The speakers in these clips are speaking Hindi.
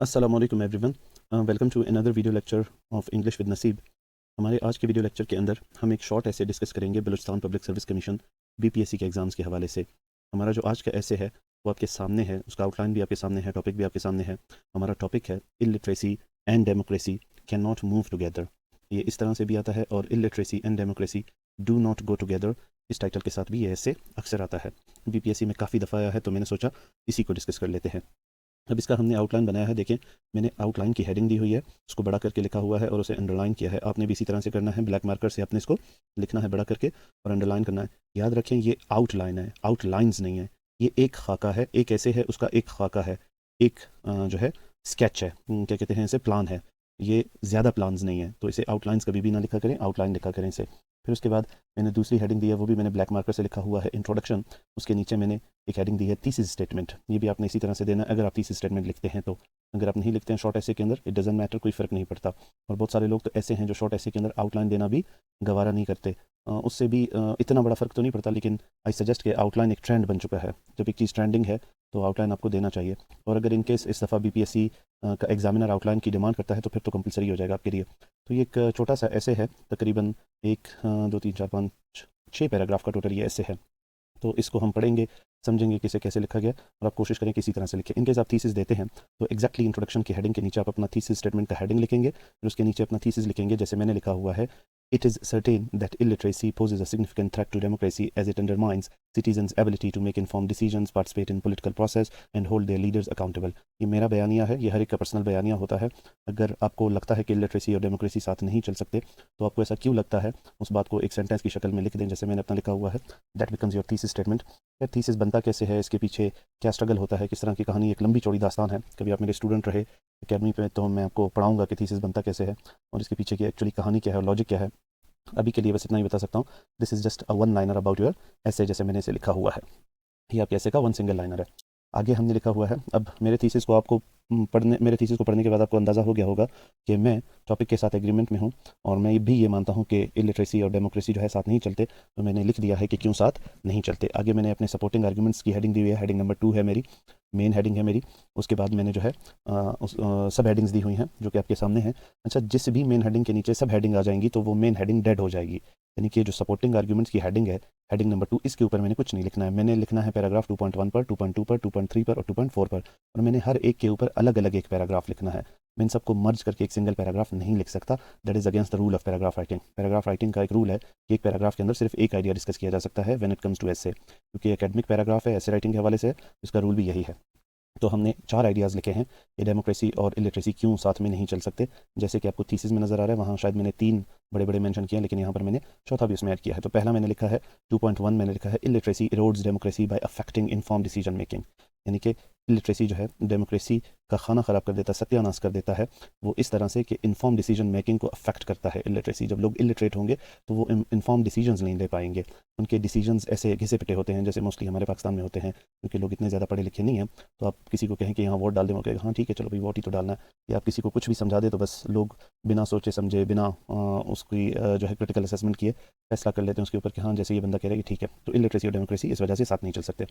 अस्सलाम वालेकुम everyone, welcome to another video lecture of English with Naseeb. हमारे आज के वीडियो लेक्चर के अंदर हम एक शॉर्ट ऐसे डिस्कस करेंगे Balochistan public service commission BPSC के एग्ज़ाम्स के हवाले से। हमारा जो आज का ऐसे है वो आपके सामने है, उसका आउटलाइन भी आपके सामने है, टॉपिक भी आपके सामने है। हमारा टॉपिक है illiteracy and democracy can not move together. ये इस तरह से भी आता है और illiteracy and democracy do not go together, इस टाइटल के साथ भी ये ऐसे अक्सर आता है। बीपीएससी में काफ़ी दफ़ा आया है, तो मैंने सोचा इसी को डिस्कस कर लेते हैं। अब इसका हमने आउटलाइन बनाया है। देखें, मैंने आउटलाइन की हेडिंग दी हुई है, उसको बड़ा करके लिखा हुआ है और उसे अंडरलाइन किया है। आपने भी इसी तरह से करना है, ब्लैक मार्कर से आपने इसको लिखना है बड़ा करके और अंडरलाइन करना है। याद रखें, ये आउटलाइन है, आउटलाइंस नहीं है। ये एक खाका है, एक ऐसे है, उसका एक खाका है, एक जो है स्केच है, क्या कहते हैं इसे, प्लान है। ये ज़्यादा प्लान्स नहीं है, तो इसे आउटलाइंस कभी भी ना लिखा करें, आउटलाइन लिखा करें इसे। फिर उसके बाद मैंने दूसरी हेडिंग दी है, वो भी मैंने ब्लैक मार्कर से लिखा हुआ है, इंट्रोडक्शन। उसके नीचे मैंने एक हेडिंग दी है थीसिस स्टेटमेंट। ये भी आपने इसी तरह से देना है अगर आप थीसिस स्टेटमेंट लिखते हैं तो। अगर आप नहीं लिखते हैं शॉर्ट ऐसे के अंदर, इट डजंट मैटर, कोई फ़र्क नहीं पड़ता। और बहुत सारे लोग तो ऐसे हैं जो शॉर्ट ऐसे के अंदर आउटलाइन देना भी गवारा नहीं करते। उससे भी इतना बड़ा फ़र्क तो नहीं पड़ता, लेकिन आई सजेस्ट कि आउटलाइन एक ट्रेंड बन चुका है। जब एक चीज़ ट्रेंडिंग है तो आउटलाइन आपको देना चाहिए। और अगर इनकेस इस दफ़ा बीपीएससी का एग्जामिनर आउटलाइन की डिमांड करता है तो फिर तो कंपलसरी हो जाएगा आपके लिए। तो ये एक छोटा सा ऐसे है, तकरीबन एक दो तीन चार पाँच छः पैराग्राफ का टोटल ये ऐसे है। तो इसको हम पढ़ेंगे, समझेंगे कि इसे कैसे लिखा गया और आप कोशिश करें किसी तरह से लिखें। इनकेस आप थीसिस देते हैं तो एग्जैक्टली इंट्रोडक्शन की हेडिंग के नीचे आप अपना थीसिस स्टेटमेंट का हेडिंग लिखेंगे, फिर उसके नीचे अपना थीसिस लिखेंगे। जैसे मैंने लिखा हुआ है, it is certain that illiteracy poses a significant threat to democracy as it undermines citizens' ability to make informed decisions, participate in political process and hold their leaders accountable। ये मेरा बयानिया है, ये हर एक का पर्सनल बयानिया होता है। अगर आपको लगता है कि लिटरेसी और डेमोक्रेसी साथ नहीं चल सकते तो आपको ऐसा क्यों लगता है, उस बात को एक सेंटेंस की शक्ल में लिख दें, जैसे मैंने अपना लिखा हुआ है। That becomes your thesis statement. यार थीसिस बनता कैसे है, इसके पीछे क्या स्ट्रगल होता है, किस तरह की कहानी, एक लंबी चौड़ी दास्तान है। कभी आप मेरे स्टूडेंट रहे अकेडमी पे तो मैं आपको पढ़ाऊंगा कि थीसिस बनता कैसे है और इसके पीछे की एक्चुअली कहानी क्या है और लॉजिक क्या है। अभी के लिए बस इतना ही बता सकता हूँ, this is just a one liner about your ऐसे, जैसे मैंने इसे लिखा हुआ है। ये आपके ऐसे का वन सिंगल लाइनर है। आगे हमने लिखा हुआ है, अब मेरे थीसिस को आपको मेरे थीसिस को पढ़ने के बाद आपको अंदाज़ा हो गया होगा कि मैं टॉपिक के साथ एग्रीमेंट में हूँ और मैं भी ये मानता हूँ कि इलिटरेसी और डेमोक्रेसी जो है साथ नहीं चलते। तो मैंने लिख दिया है कि क्यों साथ नहीं चलते। आगे मैंने अपने सपोर्टिंग आर्गूमेंट्स की हेडिंग दी हुई है, हेडिंग नंबर 2 है मेरी, मेन हेडिंग है मेरी। उसके बाद मैंने जो है सब हेडिंग्स दी हुई हैं जो कि आपके सामने हैं। अच्छा, जिस भी मेन हेडिंग के नीचे सब हेडिंग आ जाएंगी तो वो मेन हेडिंग डेड हो जाएगी। यानी कि जो सपोर्टिंग आर्गूमेंट्स की हेडिंग है, हेडिंग नंबर 2, इसके ऊपर मैंने कुछ नहीं लिखना है। मैंने लिखना है पैराग्राफ 2.1 पर, 2.2 पर, 2.3 पर और 2.4 पर, और मैंने हर एक के ऊपर अलग अलग एक पैराग्राफ लिखना है। मैं इन सबको मर्ज करके एक सिंगल पैराग्राफ नहीं लिख सकता। That is against the rule of paragraph writing. Paragraph writing का एक रूल है कि एक पैराग्राफ के अंदर सिर्फ एक आइडिया डिस्कस किया जा सकता है व्हेन इट कम्स टू एसे, क्योंकि एकेडमिक पैराग्राफ है, ऐसे राइटिंग के हवाले से, इसका रूल भी यही है। तो हमने 4 आइडियाज़ लिखे हैं ये डेमोक्रेसी और इलिटरेसी क्यों साथ में नहीं चल सकते। जैसे कि आपको थीसिस में नज़र आ रहा है, वहाँ शायद मैंने 3 बड़े-बड़े मेंशन किए हैं, लेकिन यहाँ पर मैंने चौथा भी उसमें ऐड किया है। तो पहला मैंने लिखा है 2.1 मैंने लिखा है, illiteracy erodes democracy by affecting informed decision making. यानी कि इलिटरेसी जो है डेमोक्रेसी का खाना ख़राब कर देता है, सत्यानाश कर देता है वो इस तरह से कि इन्फॉर्म डिसीजन मेकिंग को अफेक्ट करता है इलिटरेसी। जब लोग इलिटरेट होंगे तो वो इन्फॉर्म डिसीजंस नहीं ले पाएंगे। उनके डिसीजंस ऐसे घिसे पिटे होते हैं जैसे मोस्टली हमारे पाकिस्तान में होते हैं, क्योंकि लोग इतने ज़्यादा पढ़े लिखे नहीं हैं। तो आप किसी को कहें कि यहाँ वोट डाल दें, वो कहेगा हाँ ठीक है चलो भाई वोट ही तो डालना है। या आप किसी को कुछ भी समझा दें तो बस लोग बिना सोचे समझे, बिना उसकी जो है क्रिटिकल असेसमेंट किए फैसला कर लेते हैं उसके ऊपर कि हाँ जैसे ये बंदा कह रहा है कि ठीक है। तो इलिटरेसी और डेमोक्रेसी इस वजह से साथ नहीं चल सकते।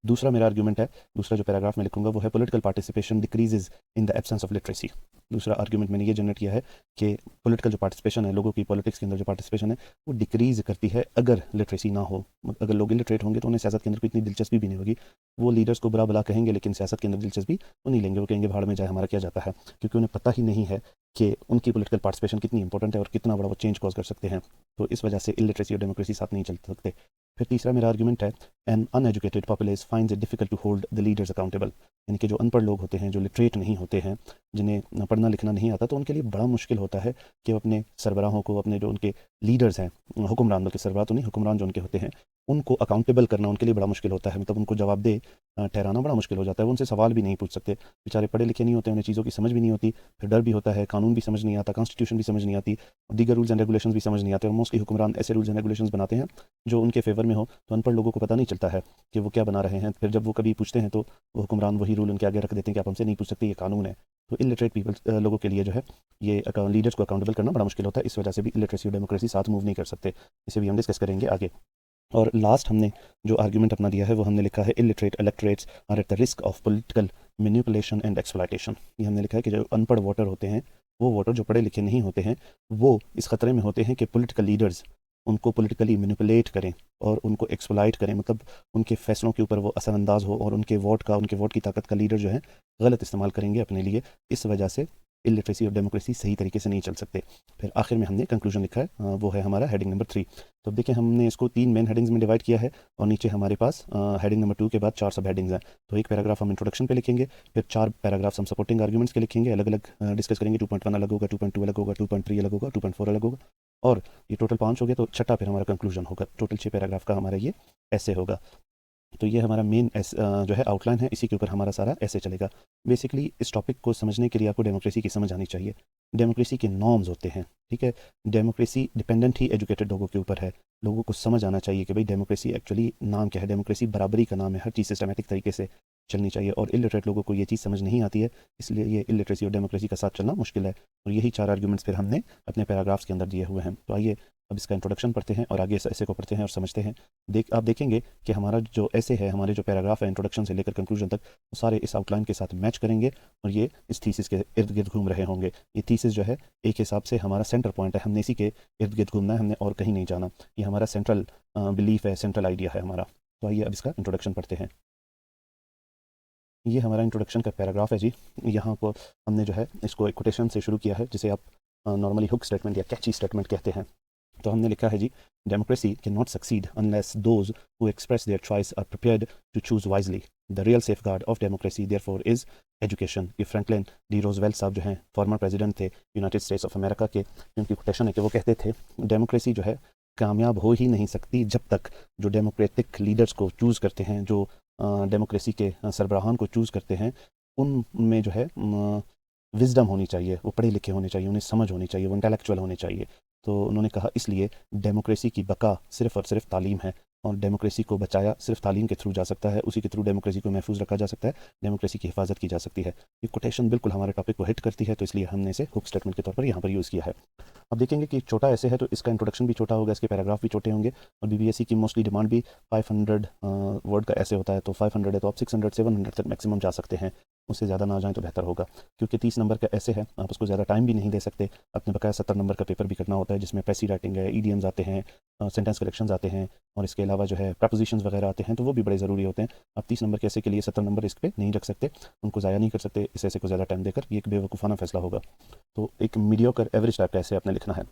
दूसरा मेरा आर्ग्यूमेंट है, दूसरा जो पैराग्राफ में लिखूंगा वो है political participation decreases in the absence of literacy. दूसरा आर्ग्यूमेंट मैंने ये जनरेट किया है कि पॉलिटिकल जो पार्टिसिपेशन है, लोगों की पॉलिटिक्स के अंदर जो पार्टिसिपेशन है वो डिक्रीज करती है अगर लिटरेसी ना हो। अगर लोग इलिटरेट होंगे तो उन्हें सियासत के अंदर कोई इतनी दिलचस्पी भी नहीं होगी। वो लीडर्स को बुरा भला कहेंगे लेकिन सियासत के अंदर दिलचस्पी वो नहीं लेंगे। वो कहेंगे भाड़ में जाए, हमारा क्या जाता है, क्योंकि उन्हें पता ही नहीं है कि उनकी पॉलिटिकल पार्टिसिपेशन कितनी इंपॉर्टेंट है और कितना बड़ा वो चेंज कॉज कर सकते हैं। तो इस वजह से इलिटरेसी और डेमोक्रेसी साथ नहीं चल सकते। फिर तीसरा मेरा आर्ग्यूमेंट है, an uneducated populace finds it difficult to hold the leaders accountable. यानी कि जो अनपढ़ लोग होते हैं, जो लिटरेट नहीं होते हैं, जिन्हें पढ़ना लिखना नहीं आता, तो उनके लिए बड़ा मुश्किल होता है कि वो अपने सरबराहों को, अपने जो उनके लीडर्स हैं, हुक्मरान, बल्कि सरबराह तो नहीं, हुक्मरान जो उनके होते हैं, उनको अकाउंटेबल करना उनके लिए बड़ा मुश्किल होता है। मतलब उनको जवाबदेह ठहराना बड़ा मुश्किल हो जाता है। वो उनसे सवाल भी नहीं पूछ सकते। बेचारे पढ़े लिखे नहीं होते, उन्हें चीज़ों की समझ भी नहीं होती, फिर डर भी होता है, कानून भी समझ नहीं आता, कॉन्स्टिट्यूशन भी समझ नहीं आती, दीगर रूल्स एंड रेगुलेशंस भी समझ नहीं आते। और मोस्टली हुक्मरान ऐसे रूल्स एंड रेगुलेशंस बनाते हैं जो उनके फेवर में हो, तो अनपढ़ लोगों को पता नहीं चलता है कि वो क्या बना रहे हैं। फिर जब वो कभी पूछते हैं तो वो हुक्मरान वही रूल उनके आगे रख देते हैं कि आप हमसे नहीं पूछ सकते, ये कानून है। तो इलिटरेट पीपल लोगों के लिए जो है ये लीडर्स को अकाउंटेबल करना बड़ा मुश्किल होता है। इस वजह से भी इलिटरेसी और डेमोक्रेसी साथ मूव नहीं कर सकते। इसे भी हम डिस्कस करेंगे आगे। और लास्ट हमने जो आर्ग्यूमेंट अपना दिया है वो हमने लिखा है illiterate electorates are at the risk of political manipulation and exploitation. ये हमने लिखा है कि जो अनपढ़ वोटर होते हैं, वो वोटर जो पढ़े लिखे नहीं होते हैं, वो इस खतरे में होते हैं कि पॉलिटिकल लीडर्स उनको पॉलिटिकली मैनिपुलेट करें और उनको एक्सप्लॉइट करें, मतलब उनके फैसलों के ऊपर वो असरअंदाज हो और उनके वोट की ताकत का लीडर जो है गलत इस्तेमाल करेंगे अपने लिए। इस वजह से इलिटरेसी और डेमोक्रेसी सही तरीके से नहीं चल सकते। फिर आखिर में हमने कंक्लूजन लिखा है, वो है हमारा हेडिंग नंबर 3। तो अब देखिए हमने इसको 3 मेन हेडिंग्स में डिवाइड किया है और नीचे हमारे पास हेडिंग नंबर 2 के बाद 4 सब हेडिंग्स हैं। तो एक पैराग्राफ हम इंट्रोडक्शन पे लिखेंगे, फिर 4 पैराग्राफ्स हम सपोर्टिंग आर्ग्यूमेंट्स के लिखेंगे, अलग अलग डिस्कस करेंगे। 2.1 अलग होगा, 2.2 अलग होगा, 2.3 अलग होगा, 2.4 अलग होगा, और ये टोटल 5 हो गया। तो छठा फिर हमारा कंक्लूजन होगा। टोटल 6 पैराग्राफ का हमारा ये ऐसे होगा। तो ये हमारा मेन जो है आउटलाइन है, इसी के ऊपर हमारा सारा ऐसे चलेगा। बेसिकली इस टॉपिक को समझने के लिए आपको डेमोक्रेसी की समझ आनी चाहिए। डेमोक्रेसी के नॉर्म्स होते हैं, ठीक है। डेमोक्रेसी डिपेंडेंट ही एजुकेटेड लोगों के ऊपर है। लोगों को समझ आना चाहिए कि भाई डेमोक्रेसी एक्चुअली नाम क्या है। डेमोक्रेसी बराबरी का नाम है, हर चीज़ सिस्टमैटिक तरीके से चलनी चाहिए, और इलिटरेट लोगों को ये चीज़ समझ नहीं आती है, इसलिए ये इलिटरेसी और डेमोक्रेसी का साथ चलना मुश्किल है। और यही 4 आर्ग्यूमेंट्स फिर हमने अपने पैराग्राफ्स के अंदर दिए हुए हैं। तो आइए अब इसका इंट्रोडक्शन पढ़ते हैं और आगे इस ऐसे को पढ़ते हैं और समझते हैं। आप देखेंगे कि हमारा जो ऐसे है, हमारे जो पैराग्राफ है इंट्रोडक्शन से लेकर कंक्लूजन तक, वो सारे इस आउटलाइन के साथ मैच करेंगे और ये इस थीसिस के इर्द गिर्द घूम रहे होंगे। ये थीसिस जो है एक हिसाब से हमारा सेंटर पॉइंट है, हमने इसी के इर्द गिर्द घूमना है, हमने और कहीं नहीं जाना। ये हमारा सेंट्रल बिलीफ है, सेंट्रल आइडिया है हमारा। तो आइए अब इसका इंट्रोडक्शन पढ़ते हैं। ये हमारा इंट्रोडक्शन का पैराग्राफ है जी। यहाँ को हमने जो है इसको एक कोटेशन से शुरू किया है, जिसे आप नॉर्मली हुक स्टेटमेंट या कैची स्टेटमेंट कहते हैं। तो हमने लिखा है जी, democracy can not succeed unless those who express their choice are prepared to choose wisely. The real safeguard of democracy therefore is education. ये फ्रैंकलिन डी रोजवेल्ट साहब जो हैं, फॉर्मर प्रेसिडेंट थे यूनाइटेड स्टेट्स ऑफ अमेरिका के, उनकी कोटेशन है कि वो कहते थे डेमोक्रेसी जो है कामयाब हो ही नहीं सकती जब तक जो डेमोक्रेटिक लीडर्स को चूज़ करते हैं, जो डेमोक्रेसी के सरबराहान को चूज़ करते हैं, उनमें जो है विजडम होनी चाहिए, वो पढ़े लिखे होने चाहिए, उन्हें समझ होनी चाहिए, वो इंटेलेक्चुअल होने चाहिए। तो उन्होंने कहा इसलिए डेमोक्रेसी की बका सिर्फ़ और सिर्फ तालीम है, और डेमोक्रेसी को बचाया सिर्फ तालीम के थ्रू जा सकता है, उसी के थ्रू डेमोक्रेसी को महफूज रखा जा सकता है, डेमोक्रेसी की हिफाजत की जा सकती है। ये कोटेशन बिल्कुल हमारे टॉपिक को हिट करती है, तो इसलिए हमने इसे हुक स्टेटमेंट के तौर पर यहाँ पर यूज़ किया है। अब देखेंगे कि छोटा ऐसे है तो इसका इंट्रोडक्शन भी छोटा होगा, इसके पैराग्राफ भी छोटे होंगे, और बीबीएससी की मोस्टली डिमांड भी 500 वर्ड का ऐसे होता है। तो 500 है तो आप 600 700 तक मैक्सिमम जा सकते हैं, उससे ज़्यादा ना जाएँ तो बेहतर होगा, क्योंकि 30 नंबर का ऐसे है, आप उसको ज़्यादा टाइम भी नहीं दे सकते। अपने बकाया 70 नंबर का पेपर भी करना होता है, जिसमें पैसी राइटिंग है, ईडीएम्स आते हैं, सेंटेंस कलेक्शंस आते हैं, और इसके अलावा जो है प्रपोजिशंस वगैरह आते हैं, तो वो भी बड़े ज़रूरी होते हैं। आप 30 नंबर के ऐसे के लिए 70 नंबर इस पर नहीं रख सकते, उनको ज़ाया नहीं कर सकते इस ऐसे को ज़्यादा टाइम देकर, ये एक बेवकूफ़ाना फैसला होगा। तो एक मीडियोकर एवरेज टाइप का ऐसे आपने लिखना है।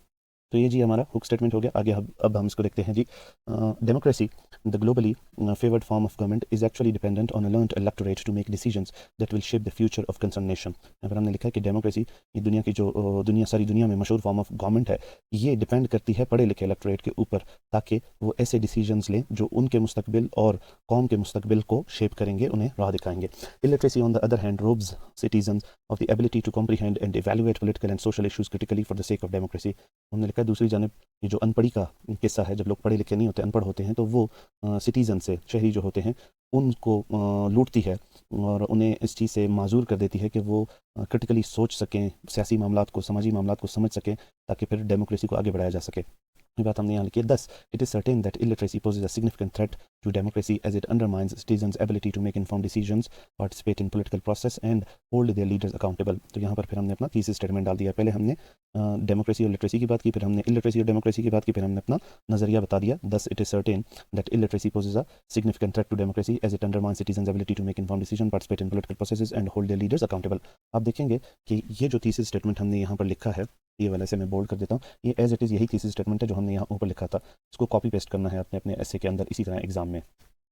तो ये जी हमारा हुक स्टेटमेंट हो गया। आगे अब हम इसको देखते हैं जी। Democracy the globally favoured form of government is actually dependent on a learned electorate to make decisions that will shape the future of concern nation. यहाँ पर हमने लिखा है कि डेमोक्रेसी ये दुनिया की जो सारी दुनिया में मशहूर फॉर्म ऑफ गवर्नमेंट है, ये डिपेंड करती है पढ़े लिखे इलेक्टोरेट के ऊपर, ताकि वो ऐसे डिसीजंस लें जो उनके मुस्तकबिल और कौम के मुस्तकबिल को शेप करेंगे, उन्हें राह दिखाएंगे। Illiteracy on the other hand robs citizen of the ability to comprehend and evaluate political and social issues critically for the sake of democracy. हमने लिखा है दूसरी जानब ये जो अनपढ़ी का किस्सा है, जब लोग पढ़े लिखे नहीं होते, अनपढ़ होते हैं, तो वो सिटीज़न से, शहरी जो होते हैं, उनको लूटती है और उन्हें इस चीज़ से माजूर कर देती है कि वो क्रिटिकली सोच सकें, सियासी मामलात को, समाजी मामलात को समझ सकें, ताकि फिर डेमोक्रेसी को आगे बढ़ाया जा सके। ये बात हमने यहाँ लिखी है। Thus it is certain that illiteracy poses a significant threat to democracy as it undermines citizens' ability to make informed decisions, participate in political process and hold their leaders accountable. तो यहाँ पर फिर हमने अपना थीसिस स्टेटमेंट डाल दिया। पहले हमने डेमोक्रेसी और लिटरेसी की बात की, फिर हमने इलिटरेसी और डेमोक्रेसी की बात की, फिर हमने अपना नजरिया बता दिया। Thus it is certain that illiteracy poses a significant threat to democracy as it undermines citizens' ability to make informed decision, participate in political process and hold their leaders accountable. आप देखेंगे कि ये जो थीसिस स्टेटमेंट हमने यहाँ पर लिखा है, ये वाले से मैं बोल्ड कर देता हूँ, ये एज इट इज़ यही थीसिस स्टेटमेंट है जो हमने यहाँ ऊपर लिखा था। इसको कॉपी पेस्ट करना है अपने अपने ऐसे के अंदर, इसी तरह एग्जाम में।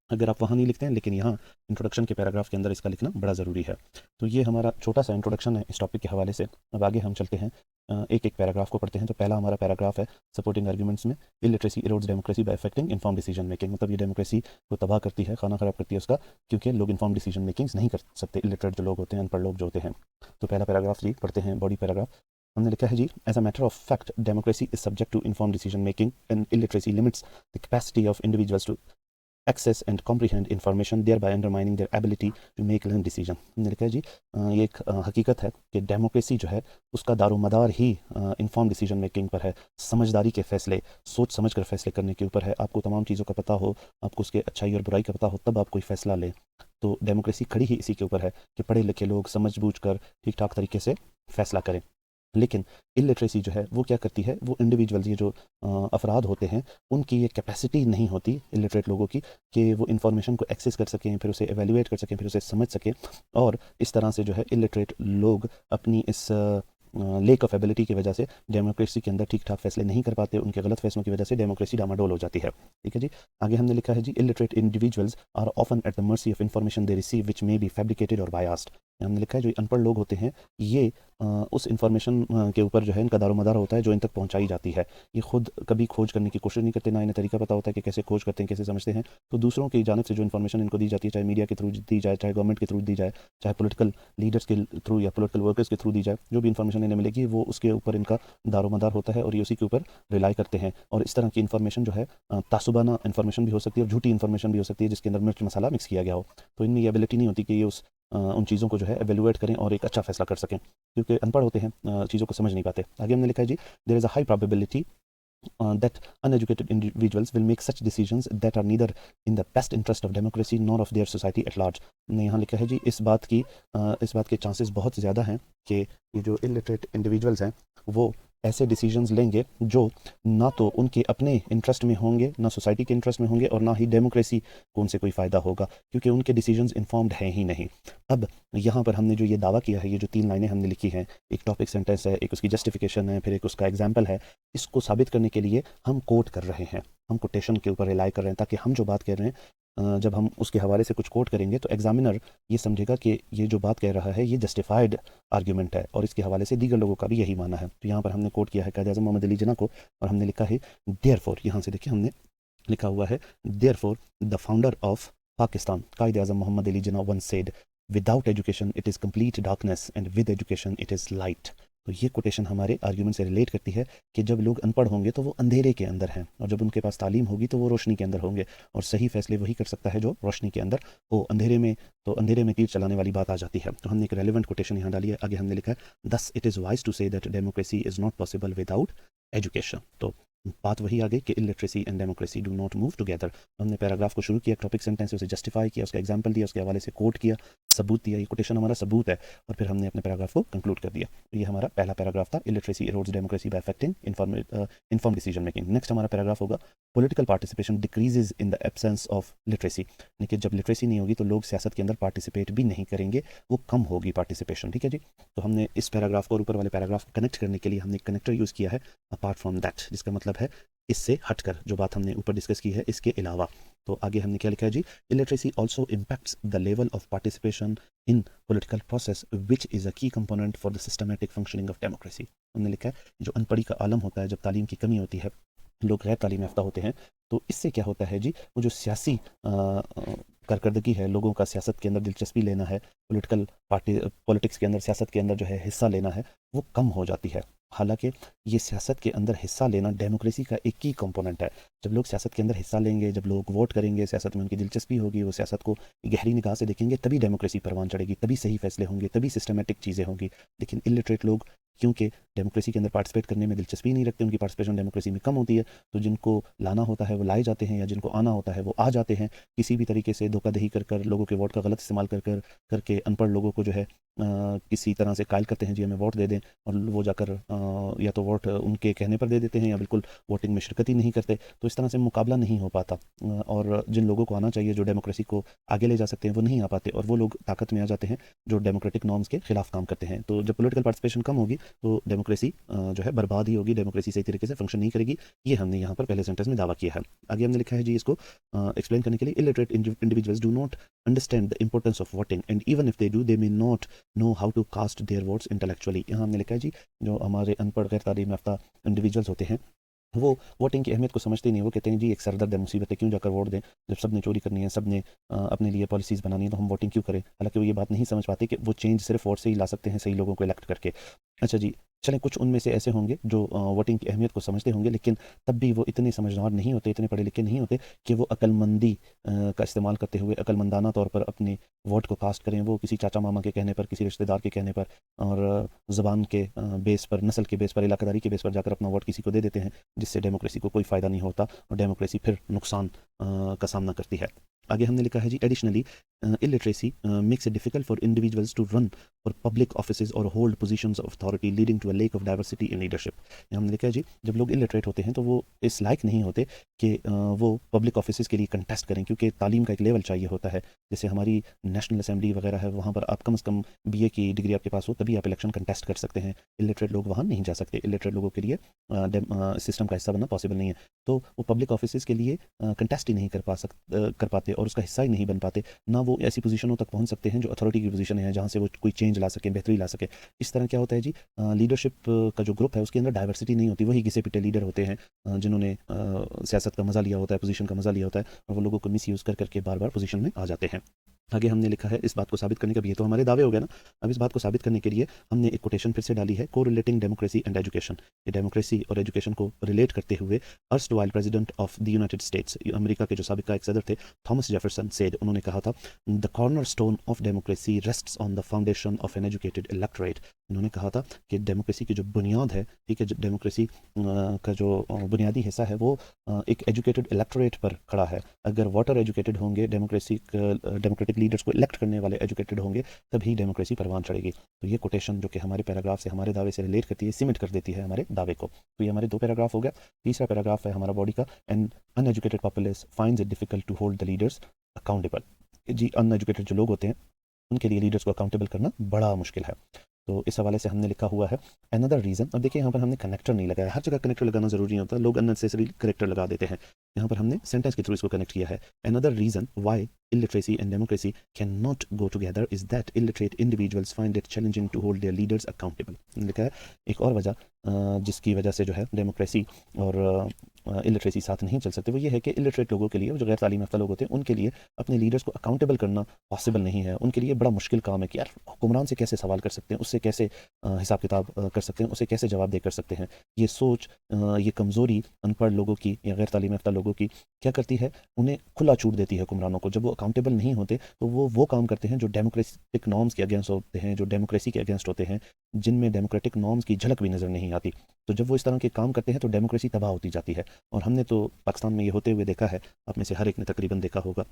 अगर आप वहाँ नहीं लिखते हैं, लेकिन यहाँ इंट्रोडक्शन के पैराग्राफ के अंदर इसका लिखना बड़ा ज़रूरी है। तो ये हमारा छोटा सा इंट्रोडक्शन है इस टॉपिक के हवाले से। अब आगे हम चलते हैं, एक एक पैराग्राफ को पढ़ते हैं। तो पहला हमारा पैराग्राफ है सपोर्टिंग आर्ग्यूमेंट्स में, illiteracy erodes democracy by affecting inform decision making. मतलब ये डेमोक्रेसी को तबाह करती है, खाना खराब करती है उसका, क्योंकि लोग इन्फॉर्म डिसीजन मेकिंग्स नहीं कर सकते, इलिटरेट जो लोग होते हैं, अनपढ़ लोग जो होते हैं। तो पहला पैराग्राफ जी पढ़ते हैं, बॉडी पैराग्राफ। हमने लिखा है जी, as a matter of fact democracy is subject to inform decision making and illiteracy limits the capacity of individuals to access and comprehend information, thereby undermining their ability to make learned decision। हमने लिखा है जी ये एक हकीकत है कि डेमोक्रेसी जो है उसका दारोमदार ही इन्फॉर्म डिसीजन मेकिंग पर है, समझदारी के फैसले, सोच समझ कर फैसले करने के ऊपर है। आपको तमाम चीज़ों का पता हो, आपको उसके अच्छाई और बुराई का पता हो, तब आप कोई फैसला लें। तो डेमोक्रेसी खड़ी ही इसी के ऊपर है कि पढ़े लिखे लोग समझ बूझ कर ठीक ठाक तरीके से फैसला करें। लेकिन इलिटरेसी जो है वो क्या करती है, वो इंडिविजुअल्स, ये जो अफराद होते हैं, उनकी ये कैपेसिटी नहीं होती इलिटरेट लोगों की कि वो इन्फॉर्मेशन को एक्सेस कर सकें, फिर उसे एवेल्यूएट कर सकें, फिर उसे समझ सकें। और इस तरह से जो है इलिटरेट लोग अपनी इस लेक ऑफ एबिलिटी की वजह से डेमोक्रेसी के अंदर ठीक ठाक फैसले नहीं कर पाते। उनके गलत फैसलों की वजह से डेमोक्रेसी डामाडोल हो जाती है। ठीक है जी। आगे हमने लिखा है जी, illiterate individuals are often at the mercy of information they receive which may be fabricated or biased. हमने लिखा है जो अनपढ़ लोग होते हैं ये उस इन्फॉर्मेशन के ऊपर जो है इनका दारोमदार होता है जो इन तक पहुंचाई जाती है। ये खुद कभी खोज करने की कोशिश नहीं करते, ना इन्हें तरीका पता होता है कि कैसे खोज करते हैं, कैसे समझते हैं। तो दूसरों की जानिब से जो इन्फॉर्मेशन इनको दी जाती है, चाहे मीडिया के थ्रू दी जाए, चाहे गवर्नमेंट के थ्रू दी जाए, चाहे पॉलिटिकल लीडर्स के थ्रू या पॉलिटिकल वर्कर्स के थ्रू दी जाए, जो भी इन्फॉर्मेशन इन्हें मिलेगी वो उसके ऊपर इनका दारोमदार होता है और ये उसी के ऊपर रिलाई करते हैं। और इस तरह की इन्फॉर्मेशन जो है तासुबाना इन्फॉर्मेशन भी हो सकती है और झूठी इन्फॉर्मेशन भी हो सकती है जिसके अंदर मिर्च मसाला मिक्स किया गया हो। तो इनमें ये एबिलिटी नहीं होती कि ये उन चीज़ों को जो है एवेल्यूएट करें और एक अच्छा फैसला कर सकें, क्योंकि अनपढ़ होते हैं, चीज़ों को समझ नहीं पाते। आगे हमने लिखा है जी, there is a high probability that uneducated individuals will make such decisions that are neither in the best interest of democracy nor of their society at large। ने यहाँ लिखा है जी, इस बात के चांसेस बहुत ज़्यादा हैं कि ये जो इलिटरेट इंडिविजुअल्स हैं वो ऐसे डिसीजंस लेंगे जो ना तो उनके अपने इंटरेस्ट में होंगे, ना सोसाइटी के इंटरेस्ट में होंगे, और ना ही डेमोक्रेसी को उनसे कोई फ़ायदा होगा, क्योंकि उनके डिसीजंस इन्फॉर्म्ड हैं ही नहीं। अब यहाँ पर हमने जो ये दावा किया है, ये जो 3 लाइनें हमने लिखी हैं, एक टॉपिक सेंटेंस है, एक उसकी जस्टिफिकेशन है, फिर एक उसका एग्जाम्पल है। इसको साबित करने के लिए हम कोट कर रहे हैं, हम कोटेशन के ऊपर रिलाई कर रहे हैं, ताकि हम जो बात कह रहे हैं जब हम उसके हवाले से कुछ कोट करेंगे तो एग्जामिनर ये समझेगा कि ये जो बात कह रहा है ये जस्टिफाइड आर्ग्यूमेंट है और इसके हवाले से दीगर लोगों का भी यही मानना है। तो यहाँ पर हमने कोट किया है कायद-ए-आज़म मोहम्मद अली जिन्ना को, और हमने लिखा है देयरफॉर, यहाँ से देखिए हमने लिखा हुआ है therefore the founder of Pakistan Quaid-e-Azam Mohammad Ali Jinnah once said, without education it is complete darkness and with education it is light। तो ये कोटेशन हमारे आर्ग्यूमेंट से रिलेट करती है कि जब लोग अनपढ़ होंगे तो वो अंधेरे के अंदर हैं, और जब उनके पास तालीम होगी तो वो रोशनी के अंदर होंगे, और सही फैसले वही कर सकता है जो रोशनी के अंदर हो। अंधेरे में तीर चलाने वाली बात आ जाती है। तो हमने एक रेलिवेंट कोटेशन यहाँ डाली है। आगे हमने लिखा है, thus it is wise to say that democracy is not possible without education. तो बात वही आ गई कि illiteracy and democracy do not move together. हमने पैराग्राफ को शुरू किया, टॉपिक सेंटेंस से उसे जस्टिफाई किया, उसका एग्जाम्पल दिया, उसके हवाले से कोट किया, सबूत दिया, ये कोटेशन हमारा सबूत है, और फिर हमने अपने पैराग्राफ को कंक्लूड कर दिया। तो ये हमारा पहला पैराग्राफ था, illiteracy erodes democracy by affecting inform decision making. Next हमारा पैराग्राफ होगा, political participation decreases in the absence of literacy. देखिए जब लिटरेसी नहीं होगी तो लोग सियासत के अंदर पार्टिसिपेट भी नहीं करेंगे, वो कम होगी पार्टिसिपेशन। ठीक है जी। तो हमने इस पैराग्राफ को और ऊपर वाले पैराग्राफ को कनेक्ट करने के लिए हमने कनेक्टर यूज़ किया है, अपार्ट फ्रॉम दैट, जिसका मतलब है इससे हटकर, जो बात हमने ऊपर डिस्कस की है इसके अलावा। तो आगे हमने क्या लिखा है जी, illiteracy also impacts the level of participation in political process which is a key component for the systematic functioning of democracy. हमने लिखा है जो अनपढ़ी का आलम होता है, जब तालीम की कमी होती है, लोग गैर तालीम याफ्ता होते हैं, तो इससे क्या होता है जी, वो जो सियासी कारकर्दगी है, लोगों का सियासत के अंदर दिलचस्पी लेना है, पॉलिटिक्स के अंदर, सियासत के अंदर जो है हिस्सा लेना है, वो कम हो जाती है। हालांकि ये सियासत के अंदर हिस्सा लेना डेमोक्रेसी का एक ही कंपोनेंट है। जब लोग सियासत के अंदर हिस्सा लेंगे, जब लोग वोट करेंगे, सियासत में उनकी दिलचस्पी होगी, वो सियासत को गहरी निगाह से देखेंगे, तभी डेमोक्रेसी परवान चढ़ेगी, तभी सही फैसले होंगे, तभी सिस्टमेटिक चीज़ें होंगी। लेकिन इलिटरेट लोग क्योंकि डेमोक्रेसी के अंदर पार्टिसिपेट करने में दिलचस्पी नहीं रखते, उनकी पार्टिसिपेशन डेमोक्रेसी में कम होती है, तो जिनको लाना होता है वो लाए जाते हैं, या जिनको आना होता है वो आ जाते हैं, किसी भी तरीके से धोखाधड़ी कर लोगों के वोट का गलत इस्तेमाल करके अनपढ़ लोगों को जो है किसी तरह से कायल करते हैं जी हमें वोट दे दें, और वो जाकर या तो वोट उनके कहने पर दे देते हैं या बिल्कुल वोटिंग में शिरकत ही नहीं करते। तो इस तरह से मुकाबला नहीं हो पाता, और जिन लोगों को आना चाहिए, जो डेमोक्रेसी को आगे ले जा सकते हैं, वो नहीं आ पाते, और वो लोग ताकत में आ जाते हैं जो डेमोक्रेटिक नॉर्म्स के खिलाफ काम करते हैं। तो जब पॉलिटिकल पार्टिसिपेशन कम होगी तो डेमोक्रेसी जो है बर्बाद ही होगी, डेमोक्रेसी सही तरीके से फंक्शन नहीं करेगी। ये हमने यहाँ पर पहले सेंटेंस में दावा किया है। आगे हमने लिखा है जी, इसको एक्सप्लेन करने के लिए, illiterate individuals do not understand the importance of voting and even if they do they may not know how to cast their votes intellectually। यहाँ हमने लिखा है जी, जो हमारे अनपढ़ गैर तालीम याफ्ता इंडिविजुअल्स होते हैं वो वोटिंग की अहमियत को समझते नहीं। वो कहते हैं जी एक सरदर्द है, मुसीबत है, क्यों जाकर वोट दें, जब सब ने चोरी करनी है, सब ने अपने लिए पॉलिसीज़ बनानी है, तो हम वोटिंग क्यों करें। हालांकि वो ये बात नहीं समझ पाते कि वो चेंज सिर्फ वोट से ही ला सकते हैं, सही लोगों को इलेक्ट करके। अच्छा जी, चलें कुछ उनमें से ऐसे होंगे जो वोटिंग की अहमियत को समझते होंगे, लेकिन तब भी वो इतने समझदार नहीं होते, इतने पढ़े लिखे नहीं होते कि वो अक्लमंदी का इस्तेमाल करते हुए अक्लमंदाना तौर पर अपने वोट को कास्ट करें। वो किसी चाचा मामा के कहने पर, किसी रिश्तेदार के कहने पर और ज़बान के बेस पर, नस्ल के बेस पर, इलाकादारी के बेस पर जाकर अपना वोट किसी को दे देते हैं, जिससे डेमोक्रेसी को कोई फ़ायदा नहीं होता और डेमोक्रेसी फिर नुकसान का सामना करती है। आगे हमने लिखा है जी, additionally illiteracy makes it difficult for individuals to run for public offices or hold positions of authority, leading to a lack of diversity in leadership। यहाँ हमने लिखा है जी, जब लोग इलिटरेट होते हैं तो वो इस लायक नहीं होते कि वो पब्लिक ऑफिसेज के लिए कंटेस्ट करें, क्योंकि तालीम का एक लेवल चाहिए होता है। जैसे हमारी नेशनल असेंबली वगैरह है, वहाँ पर आप कम से कम बीए की डिग्री आपके पास हो तभी आप इलेक्शन कंटेस्ट कर सकते हैं। इलिटरेट लोग वहाँ नहीं जा सकते। इलिटरेट लोगों के लिए सिस्टम का हिस्सा बनना पॉसिबल नहीं है, तो वो पब्लिक ऑफिसेज के लिए कंटेस्ट ही नहीं कर पाते और उसका हिस्सा ही नहीं बन पाते। ना वो ऐसी पोजीशनों तक पहुंच सकते हैं जो अथॉरिटी की पोजीशन है, जहां से वो कोई चेंज ला सके, बेहतरी ला सके। इस तरह क्या होता है जी, लीडरशिप का जो ग्रुप है उसके अंदर डाइवर्सिटी नहीं होती। वही घिसे पिटे लीडर होते हैं जिन्होंने सियासत का मजा लिया होता है, पोजीशन का मजा लिया होता है, और वो लोगों को मिस यूज़ कर करके बार बार पोजीशन में आ जाते हैं। आगे हमने लिखा है, इस बात को साबित करने का भी, ये तो हमारे दावे हो गए ना, अब इस बात को साबित करने के लिए हमने एक कोटेशन फिर से डाली है, को रिलेटिंग डेमोक्रेसी एंड एजुकेशन। ये डेमोक्रेसी और एजुकेशन को रिलेट करते हुए erstwhile president of the United states, America के जो साबिका एक सदर थे, थॉमस जेफरसन सेड, उन्होंने कहा था, the cornerstone of democracy rests on the foundation of an educated electorate. उन्होंने कहा था कि डेमोक्रेसी की जो बुनियाद है, ठीक है, डेमोक्रेसी का जो बुनियादी हिस्सा है वो एक एजुकेटेड इलेक्टोरेट पर खड़ा है। अगर वोटर एजुकेटेड होंगे, डेमोक्रेटिक लीडर्स को इलेक्ट करने वाले एजुकेटेड होंगे, तभी डेमोक्रेसी परवान चढ़ेगी। तो ये कोटेशन जो कि हमारे पैराग्राफ से, हमारे दावे से रिलेट करती है, सीमेंट कर देती है हमारे दावे को। तो ये हमारे दो पैराग्राफ हो गया। तीसरा पैराग्राफ है हमारा बॉडी का, an uneducated populace finds it difficult to hold the leaders accountable. जी, अनएजुकेटेड जो लोग होते हैं उनके लिए लीडर्स को अकाउंटेबल करना बड़ा मुश्किल है। तो इस हवाले से हमने लिखा हुआ है, अनदर रीज़न। अब देखिए यहाँ पर हमने कनेक्टर नहीं लगाया, हर जगह कनेक्टर लगाना ज़रूरी नहीं होता, लोग अननेसेसरी कनेक्टर लगा देते हैं। यहाँ पर हमने सेंटेंस के थ्रू इसको कनेक्ट किया है। Another reason why illiteracy and democracy cannot go together is that illiterate individuals find it challenging to hold their leaders accountable। लिखा है एक और वजह जिसकी वजह से जो है डेमोक्रेसी और इलिटरेसी साथ नहीं चल सकते, वो ये है कि इलिटरेट लोगों के लिए, जो गैर तालीम याफ्ता लोग होते हैं, उनके लिए अपने लीडर्स को अकाउंटेबल करना पॉसिबल नहीं है। उनके लिए बड़ा मुश्किल काम है कि यार हुक्मरान से कैसे सवाल कर सकते हैं, उससे कैसे हिसाब किताब कर सकते हैं, उसे कैसे जवाब दे कर सकते हैं। ये सोच, ये कमज़ोरी अनपढ़ लोगों की या गैर तालीम याफ्ता लोगों की क्या करती है, उन्हें खुला छूट देती है हुक्मरानों को। जब वो अकाउंटेबल नहीं होते तो वो काम करते हैं जो डेमोक्रेटिक नॉर्म्स के अगेंस्ट होते हैं, जो डेमोक्रेसी के अगेंस्ट होते हैं, जिनमें डेमोक्रेटिक नॉर्म्स की झलक भी नज़र नहीं आती। तो जब वो इस तरह के काम करते हैं तो डेमोक्रेसी तबाह होती जाती है, और हमने तो पाकिस्तान में ये होते हुए देखा है, आप में से हर एक ने तकरीबन देखा होगा।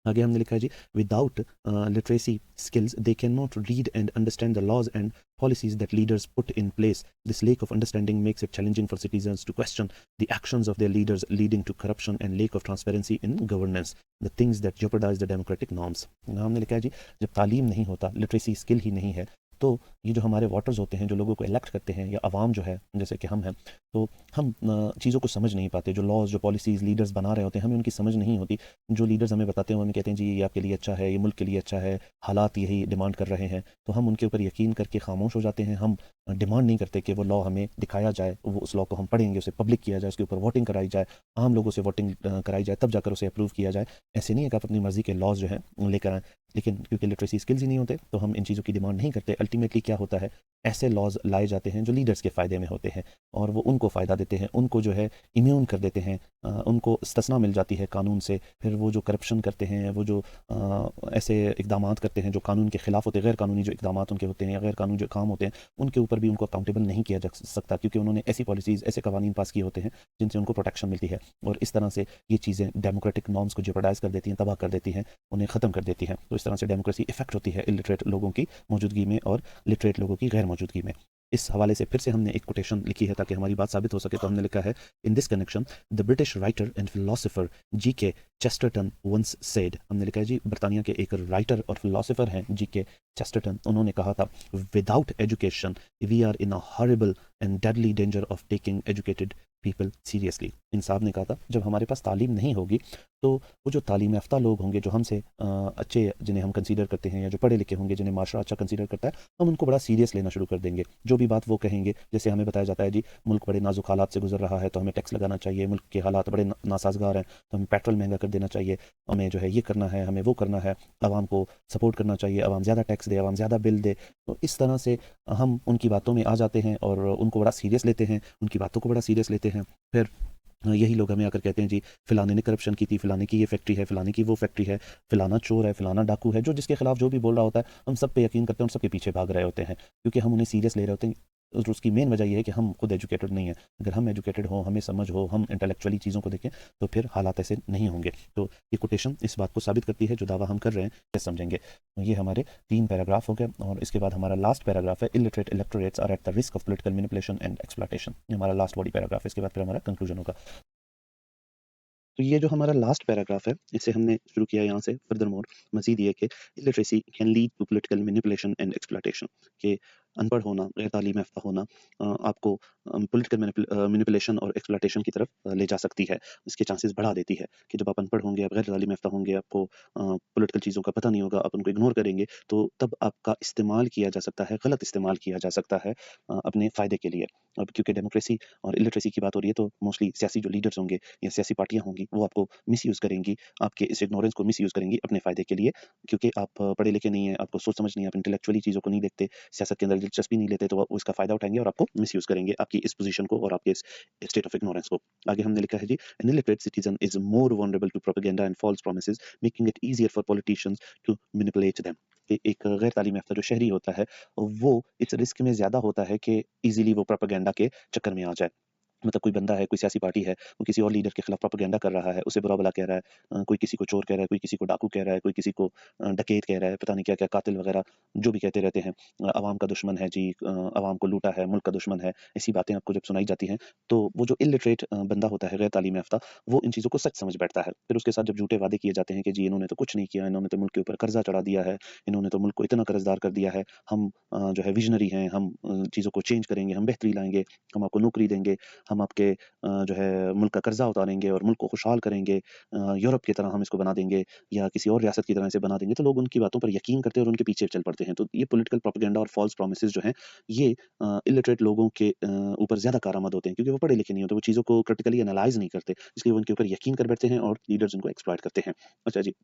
आगे हमने लिखा है जी, without literacy skills they can not read and understand the laws and policies that leaders put in place. This lack of understanding makes it challenging for citizens to question the actions of their leaders, leading to corruption and lack of transparency in governance, the things that jeopardize the democratic norms। हमने लिखा है जी, जब तालीम नहीं होता, लिटरेसी स्किल ही नहीं है, तो ये जो हमारे वोटर्स होते हैं, जो लोगों को इलेक्ट करते हैं, या आवाम जो है जैसे कि हम हैं, तो हम चीज़ों को समझ नहीं पाते। जो लॉज, जो पॉलिसीज़ लीडर्स बना रहे होते हैं, हमें उनकी समझ नहीं होती। जो लीडर्स हमें बताते हैं, हमें कहते हैं जी ये आपके लिए अच्छा है, ये मुल्क के लिए अच्छा है, हालात यही डिमांड कर रहे हैं, तो हम उनके ऊपर यकीन करके खामोश हो जाते हैं। हम डिमांड नहीं करते कि वो लॉ हमें दिखाया जाए, वो उस लॉ को हम पढ़ेंगे, उसे पब्लिक किया जाए, उसके ऊपर वोटिंग कराई जाए, आम लोगों से वोटिंग कराई जाए, तब जाकर उसे अप्रूव किया जाए। ऐसे नहीं है कि आप अपनी मर्जी के लॉज जो हैं लेकर आएँ, लेकिन क्योंकि लिटरेसी स्किल्स ही नहीं होते तो हम इन चीज़ों की डिमांड नहीं करते। अल्टीमेटली क्या होता है, ऐसे लॉज लाए जाते हैं जो लीडर्स के फ़ायदे में होते हैं, और वो उनको फ़ायदा देते हैं, उनको जो है इम्यून कर देते हैं, उनको इस्तिस्ना मिल जाती है कानून से। फिर वो जो करप्शन करते हैं, वो जो ऐसे इकदाम करते हैं जो कानून के ख़िलाफ़ होते हैं, गैर कानूनी जो इकदाम उनके होते हैं या गैर कानूनी जो काम होते हैं, उनके ऊपर भी उनको अकाउंटेबल नहीं किया जा सकता, क्योंकि उन्होंने ऐसी पॉलिसीज़, ऐसे कवानीन पास किए होते हैं जिनसे उनको प्रोटेक्शन मिलती है। और इस तरह से ये चीज़ें डेमोक्रेटिक नॉर्म्स को जेपरडाइज कर देती हैं, तबाह कर देती हैं, उन्हें ख़त्म कर देती हैं। तो इस तरह से डेमोक्रेसी इफेक्ट होती है इलिटरेट लोगों की मौजूदगी में और लिटरेट लोगों की गैर मौजूदगी में। इस हवाले से फिर से हमने एक कोटेशन लिखी है ताकि हमारी बात साबित हो सके। तो हमने लिखा है, in this connection the British writer and philosopher G K. Chesterton once said. हमने लिखा है जी, बरतानिया के एक राइटर और फिलोसोफर हैं जी.के. चेस्टरटन, उन्होंने कहा था, without education we are in a horrible and deadly danger of taking educated people seriously. इन साहब ने कहा था जब हमारे पास तालीम नहीं होगी तो वो जो तालीम याफ्ता लोग होंगे जो हमसे अच्छे जिन्हें हम कंसीडर करते हैं या जो पढ़े लिखे होंगे जिन्हें माशरा अच्छा कंसीडर करता है, हम उनको बड़ा सीरियस लेना शुरू कर देंगे। जो भी बात वो कहेंगे, जैसे हमें बताया जाता है जी मुल्क बड़े नाजुक हालात से गुजर रहा है तो हमें टैक्स लगाना चाहिए, मुल्क के हालात बड़े नासाजगार हैं तो हमें पेट्रोल महंगा कर देना चाहिए, हमें जो है ये करना है, हमें वो करना है, आवाम को सपोर्ट करना चाहिए, आवाम ज़्यादा टैक्स दे, आवाम ज़्यादा बिल दे। तो इस तरह से हम उनकी बातों में आ जाते हैं और उनको बड़ा सीरियस लेते हैं, उनकी बातों को बड़ा सीरियस लेते हैं। फिर यही लोग हमें आकर कहते हैं जी फ़िलाने ने करप्शन की थी, फ़िलाने की ये फैक्ट्री है, फ़िलाने की वो फैक्ट्री है, फ़िलाना चोर है, फ़िलाना डाकू है, जो जिसके खिलाफ जो भी बोल रहा होता है, हम सब पे यकीन करते हैं और सबके पीछे भाग रहे होते हैं, क्योंकि हम उन्हें सीरियस ले रहे होते हैं। और उसकी मेन वजह ये है कि हम खुद एजुकेटेड नहीं हैं। अगर हम एजुकेटेड हों, हमें समझ हो, हम इंटेलेक्चुअली चीज़ों को देखें, तो फिर हालात ऐसे नहीं होंगे। तो ये कोटेशन इस बात को साबित करती है, जो दावा हम कर रहे हैं, कैसे समझेंगे। तो ये हमारे 3 पैराग्राफ हो गए और इसके बाद हमारा लास्ट पैराग्राफ है, illiterate electorates are at the risk of political manipulation and exploitation. ये हमारा लास्ट बॉडी पैराग्राफ है, इसके बाद फिर हमारा कंक्लूजन होगा। तो ये जो हमारा लास्ट पैराग्राफ है, इसे हमने शुरू किया यहाँ से। फर्दरमोर मज़ीद ये कि illiteracy can lead to political manipulation and exploitation, कि अनपढ़ होना, गैर तालीम याफ्ता होना आपको पॉलिटिकल मैनिपुलेशन और एक्सप्लॉयटेशन की तरफ ले जा सकती है। इसके चांसेस बढ़ा देती है कि जब आप अनपढ़ होंगे, आप गैर तालीम याफ्ता होंगे, आपको पॉलिटिकल चीज़ों का पता नहीं होगा, आप उनको इग्नोर करेंगे, तो तब आपका इस्तेमाल किया जा सकता है, गलत इस्तेमाल किया जा सकता है अपने फ़ायदे के लिए। अब क्योंकि डेमोक्रेसी और इलिटरेसी की बात हो रही है, तो मोस्टली सियासी जो लीडर्स होंगे या सियासी पार्टियाँ होंगी, वो आपको मिसयूज़ करेंगी, आपके इस इग्नोरेंस को मिसयूज़ करेंगी अपने फ़ायदे के लिए, क्योंकि आप पढ़े लिखे नहीं हैं, आपको सोच समझ नहीं है, आप इंटेलेक्चुअली चीज़ों को नहीं देखते, सियासत के अंदर दिलचस्पी नहीं लेते, तो वो उसका फ़ायदा उठाएँगे और आपको मिसयूज़ करेंगे, आपकी इस पोज़ीशन को और आपके इस स्टेट ऑफ इग्नोरेंस को। आगे हमने लिखा है जी, an illiterate citizen is more vulnerable to propaganda and false promises, making it easier for politicians to manipulate them. कि एक गैर तालीम याफ्ता जो शहरी होता है, वो इस रिस्क में ज़्यादा होता है कि ईज़िली वो प्रोपेगेंडा के चक्कर में आ जाए। मतलब कोई बंदा है, कोई सियासी पार्टी है, वो किसी और लीडर के खिलाफ प्रोपेगेंडा कर रहा है, उसे बुरा-भला कह रहा है, कोई किसी को चोर कह रहा है, कोई किसी को डाकू कह रहा है, कोई किसी को डकैत कह रहा है, पता नहीं क्या-क्या कातिल वगैरह जो भी कहते रहते हैं। अवाम का दुश्मन है जी, अवाम को लूटा है, मुल्क का दुश्मन है, ऐसी बातें आपको जब सुनाई जाती हैं, तो वो जो इलिटरेट बंदा होता है, गैर तालीम याफ्ता, वो इन चीज़ों को सच समझ बैठता है। फिर उसके साथ जब झूठे वादे किए जाते हैं कि जी इन्होंने तो कुछ नहीं किया, इन्होंने तो मुल्क के ऊपर कर्ज़ा चढ़ा दिया है, इन्होंने तो मुल्क को इतना कर्ज़दार कर दिया है, हम जो है विज़नरी हैं, हम चीज़ों को चेंज करेंगे, हम बेहतरी लाएँगे, हम आपको नौकरी देंगे, हम आपके जो है मुल्क का कर्ज़ा उतारेंगे और मुल्क को खुशहाल करेंगे, यूरोप की तरह हम इसको बना देंगे या किसी और रियासत की तरह इसे बना देंगे, तो लोग उनकी बातों पर यकीन करते हैं और उनके पीछे चल पड़ते हैं। तो ये पॉलिटिकल प्रोपेगेंडा और फ़ॉल्स प्रॉमिसेस जो हैं, ये इलिटरेट लोगों के ऊपर ज़्यादा कारआमद होते हैं, क्योंकि वो पढ़े लिखे नहीं होते, वो चीज़ों को क्रिटिकली एनालाइज़ नहीं करते, इसलिए वो उनके ऊपर यकीन कर बैठते हैं और लीडर्स उनको एक्सप्लॉइट करते हैं। अच्छा जी।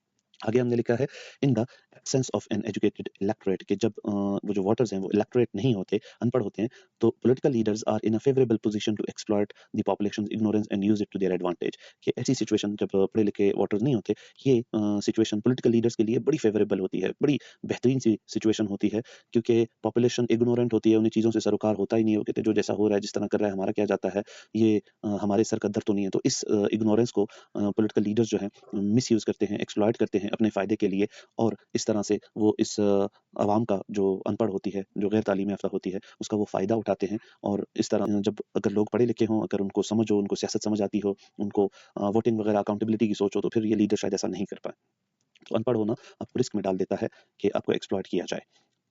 आगे हमने लिखा है, इन the absence of an educated electorate, कि जब वो जो वोटर्स हैं वो इलेक्टोरेट नहीं होते, अनपढ़ होते हैं, तो political leaders are in a favourable position to exploit the population's ignorance and use it to their advantage. कि ऐसी सिचुएशन जब पढ़े लिखे वोटर्स नहीं होते, ये सिचुएशन पॉलिटिकल लीडर्स के लिए बड़ी फेवरेबल होती है, बड़ी बेहतरीन सी सिचुएशन होती है, क्योंकि पॉपुलेशन इग्नोरेंट होती है, उन्हें चीज़ों से सरोकार होता ही नहीं है, वो कहते हैं जो जैसा हो रहा है, जिस तरह कर रहा है, हमारा क्या जाता है, ये हमारे सर का दर तो नहीं है। तो इस इग्नोरेंस को पॉलिटिकल लीडर्स जो हैं मिसयूज़ करते हैं, एक्सप्लॉइट करते हैं अपने फ़ायदे के लिए, और इस तरह से वो इस अवाम का जो अनपढ़ होती है, जो गैर तालीम याफ़्ता होती है, उसका वो फ़ायदा उठाते हैं। और इस तरह जब अगर लोग पढ़े लिखे हों, अगर उनको समझ हो, उनको सियासत समझ आती हो, उनको वोटिंग वगैरह अकाउंटेबिलिटी की सोच हो, तो फिर ये लीडर शायद ऐसा नहीं कर पाएँ। तो अनपढ़ होना आपको रिस्क में डाल देता है कि आपको एक्सप्लॉइट किया जाए।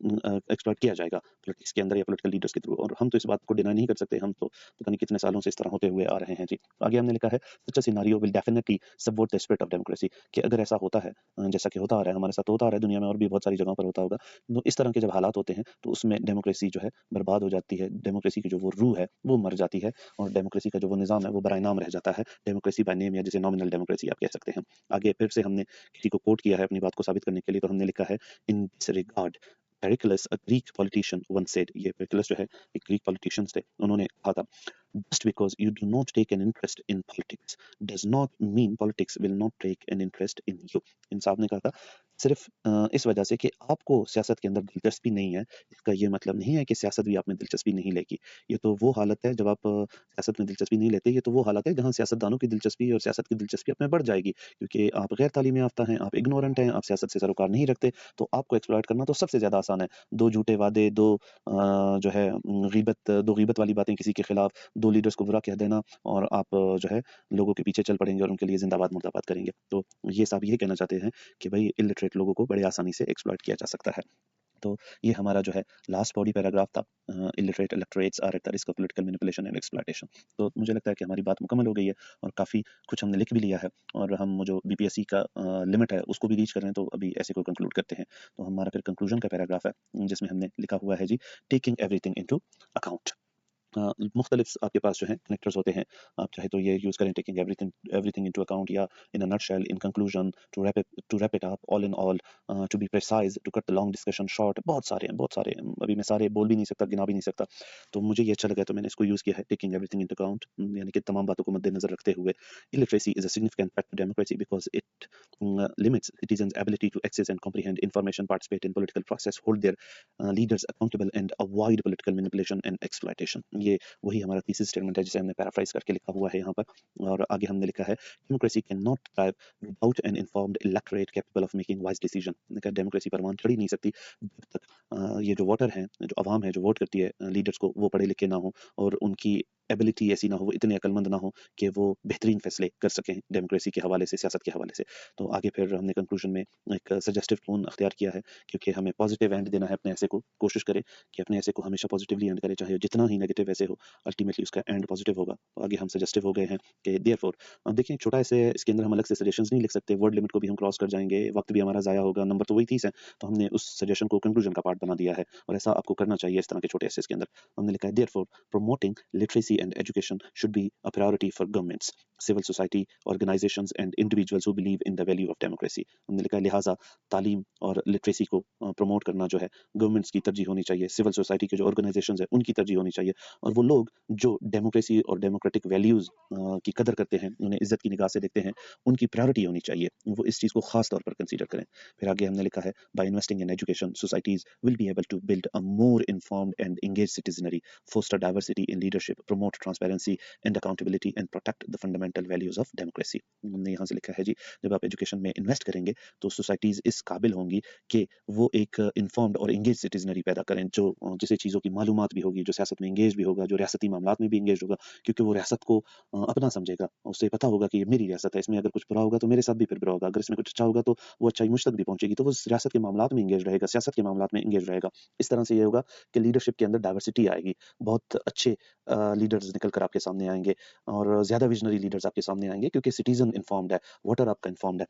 एक्सप्लॉइट किया जाएगा पॉलिटिक्स के अंदर या पॉलिटिकल लीडर्स के थ्रू, और हम तो इस बात को डिनाई नहीं कर सकते, हम तो पता नहीं कितने सालों से इस तरह होते हुए आ रहे हैं जी। तो आगे हमने लिखा है, such a scenario will definitely subvert the spirit of democracy, कि अगर ऐसा होता है, जैसा कि होता आ रहा है, हमारे साथ तो होता आ रहा है, दुनिया में और भी बहुत सारी जगहों पर होता होगा, तो इस तरह के जब हालात होते हैं, तो उसमें डेमोक्रेसी जो है बर्बाद हो जाती है, डेमोक्रेसी की जो वो रूह है वो मर जाती है, और डेमोक्रेसी का जो वो निज़ाम है वो बराए नाम रह जाता है, डेमोक्रेसी बाय नेम, या जिसे नॉमिनल डेमोक्रेसी आप कह सकते हैं। आगे फिर से हमने किसी को कोट किया है अपनी बात को साबित करने के लिए, तो हमने लिखा है, in this regard Pericles a Greek politician once said, ये पेरिकलस जो है एक ग्रीक पॉलिटिशियंस थे, उन्होंने कहा था, just because you do not take an interest in politics does not mean politics will not take an interest in you। इन साहब ने कहा था, सिर्फ इस वजह से कि आपको सियासत के अंदर दिलचस्पी नहीं है, इसका ये मतलब नहीं है कि सियासत भी आप में दिलचस्पी नहीं लेगी। ये तो वो हालत है जब आप सियासत में दिलचस्पी नहीं लेते, ये तो वो हालत है जहाँ सियासतदानों की दिलचस्पी और सियासत की दिलचस्पी आप में बढ़ जाएगी, क्योंकि आप गैर तालीम याफ्ता हैं, आप इग्नोरेंट हैं, आप सियासत से सरोकार नहीं रखते, तो आपको एक्सप्लॉइट करना तो सबसे ज़्यादा आसान है। 2 झूठे वादे, 2 जो है गीबत 2 गीबत वाली बातें किसी के खिलाफ, 2 लीडर्स को बुरा कह देना, और आप जो है लोगों के पीछे चल पड़ेंगे और उनके लिए ज़िंदाबाद मुर्दाबाद करेंगे। तो ये साहब ये कहना चाहते हैं कि भई इलिटरेट लोगों को बड़े आसानी से एक्सप्लॉइट किया जा सकता है। तो ये हमारा जो है लास्ट बॉडी पैराग्राफ था, illiterate electorates are at the risk of political manipulation and exploitation. तो मुझे लगता है कि हमारी बात मुकम्मल हो गई है और काफ़ी कुछ हमने लिख भी लिया है, और हम जो बीपीएससी का लिमिट है उसको भी रीच कर रहे हैं, तो अभी ऐसे को कंक्लूड करते हैं। तो हमारा फिर कंक्लूजन का पैराग्राफ है, जिसमें हमने लिखा हुआ है जी, टेकिंग एवरीथिंग इनटू अकाउंट। मुख्तलिफ आपके पास जो है कनेक्टर्स होते हैं, आप चाहे तो ये यूज़ करें, taking everything everything into account, या in a nutshell, in conclusion, to wrap it up, all in all, to be precise, to cut the long discussion short. बहुत सारे हैं, बहुत सारे हैं, अभी मैं सारे बोल भी नहीं सकता, गिना भी नहीं सकता। तो मुझे ये अच्छा लगा, तो मैंने इसको यूज़ किया है, टेकिंग एवरीथिंग इनटू अकाउंट, यानी कि तमाम बातों को मद्देनजर रखते हुए। Illiteracy is a significant threat to democracy because it limits citizens' ability to access and comprehend information, participate in political process, hold their leaders accountable, and avoid political manipulation and exploitation। ये वही हमारा थीसिस स्टेटमेंट है जिसे हमने पैराफ्राइज करके लिखा हुआ है यहाँ पर, और आगे हमने लिखा है, democracy can not thrive without an informed electorate capable of making wise decision. Democracy परवान चढ़ ही नहीं सकती जब तक ये जो वोटर हैं, जो अवाम है, जो वोट करती है लीडर्स को, वो पढ़े लिखे ना हो और उनकी एबिलिटी ऐसी ना हो, इतने अक्लमंद ना हो कि वो बेहतरीन फैसले कर सकें डेमोक्रेसी के हवाले से, सियासत के हवाले से। तो आगे फिर हमने कंक्लूजन में एक सजेस्टिव टोन अख्तियार किया है, क्योंकि हमें पॉजिटिव एंड देना है अपने ऐसे को। कोशिश करें कि अपने ऐसे को हमेशा पॉजिटिवली एंड करें, चाहे जितना ही नेगेटिव ऐसे हो, अल्टीमेटली उसका एंड पॉजिटिव होगा। तो आगे हम सजेस्टिव हो गए हैं कि देयरफॉर, देखिए छोटा ऐसे इसके अंदर हम अलग से सजेशंस नहीं लिख सकते, वर्ड लिमिट को भी हम क्रॉस कर जाएंगे, वक्त भी हमारा ज़ाया होगा, नंबर तो वही 30 है। तो हमने उस सजेशन को कंक्लूजन का पार्ट बना दिया है, और ऐसा आपको करना चाहिए इस तरह के छोटे ऐसे के अंदर। हमने लिखा है, therefore promoting literacy and education should be a priority for governments, civil society organizations and individuals who believe in the value of democracy। हमने लिखा है, लिहाजा तालीम और लिटरेसी को प्रमोट करना जो है गवर्नमेंट्स की तरजीह होनी चाहिए, सिविल सोसाइटी के जो ऑर्गेनाइजेशंस है उनकी तरजीह होनी चाहिए, और वो लोग जो डेमोक्रेसी और डेमोक्रेटिक वैल्यूज की कदर करते हैं, उन्हें इज्जत की निगाह से देखते हैं, उनकी प्रायोरिटी होनी चाहिए, वो इस चीज़ को खास तौर पर कंसीडर करें। फिर आगे हमने लिखा है, by investing in education societies will be able to build a more informed and engage citizenry, foster diversity in leadership, promote transparency and accountability, and protect the fundamental values of democracy। हमने यहाँ से लिखा है जी, जब आप एजुकेशन में इन्वेस्ट करेंगे तो सोसाइटीज इस काबिल होंगी कि वो एक इन्फॉर्म्ड और इंगेज सिटीजनरी पैदा करें, जो जिसे चीज़ों की मालूमात भी होगी, जो सियासत में इंगेज भी होगा, जो रियासती मामलात में भी इंगेज होगा, क्योंकि वो रियासत को अपना समझेगा, उसे पता होगा कि ये मेरी रियासत है, इसमें अगर कुछ बुरा होगा तो मेरे साथ भी फिर बुरा होगा, अगर इसमें कुछ अच्छा होगा तो वो अच्छाई मुझ तक भी पहुंचेगी, तो वो रियासत के मामलात में इंगेज रहेगा, सियासत के मामलात में इंगेज रहेगा। इस तरह से ये होगा कि लीडरशिप के अंदर डाइवर्सिटी आएगी, बहुत अच्छे लीडर्स निकल कर आपके सामने आएंगे, और ज़्यादा विजनरी लीडर्स आपके सामने आएंगे, क्योंकि सिटीजन इन्फॉर्म्ड है, वोटर आपका इन्फॉर्म्ड है,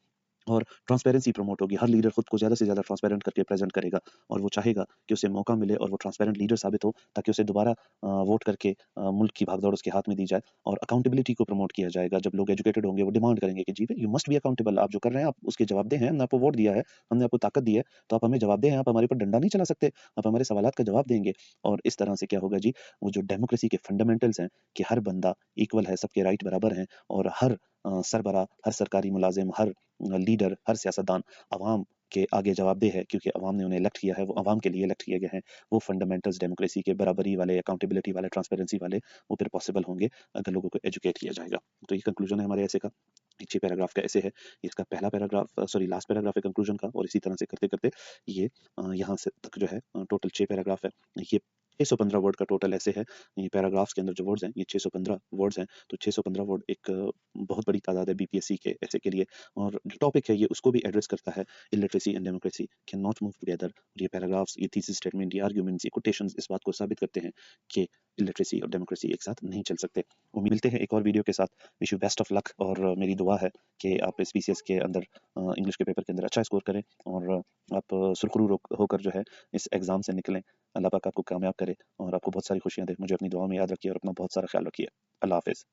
और ट्रांसपेरेंसी प्रमोट होगी। हर लीडर खुद को ज़्यादा से ज़्यादा ट्रांसपेरेंट करके प्रेजेंट करेगा, और वो चाहेगा कि उसे मौका मिले और वो ट्रांसपेरेंट लीडर साबित हो, ताकि उसे दोबारा वोट करके मुल्क की भागदौड़ उसके हाथ में दी जाए। और अकाउंटेबिलिटी को प्रमोट किया जाएगा, जब लोग एजुकेटेड होंगे वो डिमांड करेंगे कि जी भाई, यू मस्ट बी अकाउंटेबल, आप जो कर रहे हैं आप उसके जवाबदेह हैं, हमने आपको वोट दिया है, हमने आपको ताकत दी है, तो आप हमें जवाबदेह हैं, आप हमारे ऊपर डंडा नहीं चला सकते, आप हमारे सवालात का जवाब देंगे। और इस तरह से क्या होगा जी, वो जो डेमोक्रेसी के फंडामेंटल्स हैं कि हर बंदा इक्वल है, सबके राइट बराबर हैं, और हर सरबराह, हर सरकारी मुलाजिम, हर लीडर, हर सियासतदान अवाम के आगे जवाबदेह है, क्योंकि अवाम ने उन्हें इलेक्ट किया है, वो अवाम के लिए इलेक्ट किए गए हैं। वो फंडामेंटल्स डेमोक्रेसी के बराबरी वाले, अकाउंटेबिलिटी वाले, ट्रांसपेरेंसी वाले, वो फिर पॉसिबल होंगे अगर लोगों को एजुकेट किया जाएगा। तो ये कंक्लूजन है हमारे ऐसे का, 6 पैराग्राफ का ऐसे है। इसका पहला पैराग्राफ, सॉरी लास्ट पैराग्राफ है कंक्लूजन का, और इसी तरह से करते-करते ये यहाँ से तक जो है टोटल 6 पैराग्राफ है। ये 615 वर्ड का टोटल ऐसे है। ये पैराग्राफ्स के अंदर जो वर्ड्स हैं, ये 615 वर्ड्स हैं। तो 615 वर्ड एक बहुत बड़ी तादाद है बीपीएससी के ऐसे के लिए, और जो टॉपिक है ये उसको भी एड्रेस करता है। Illiteracy and democracy can not move together. ये पैराग्राफ्स, ये थीसिस स्टेटमेंट, ये आर्गुमेंट्स, ये कोटेशंस इस बात को साबित करते हैं कि इलिटरेसी और डेमोक्रेसी एक साथ नहीं चल सकते। उम्मीद मिलते हैं एक और वीडियो के साथ। Wish you best of luck, और मेरी दुआ है कि आप इस बीसीएस के अंदर, इंग्लिश के पेपर के अंदर अच्छा स्कोर करें, और आप सुरखरू होकर जो है इस एग्जाम से निकलें। अल्लाह पाक आपको कामयाब करे और आपको बहुत सारी खुशियां दे। मुझे अपनी दुआ में याद रखिए और अपना बहुत सारा ख्याल रखिए। अल्लाह हाफिज़।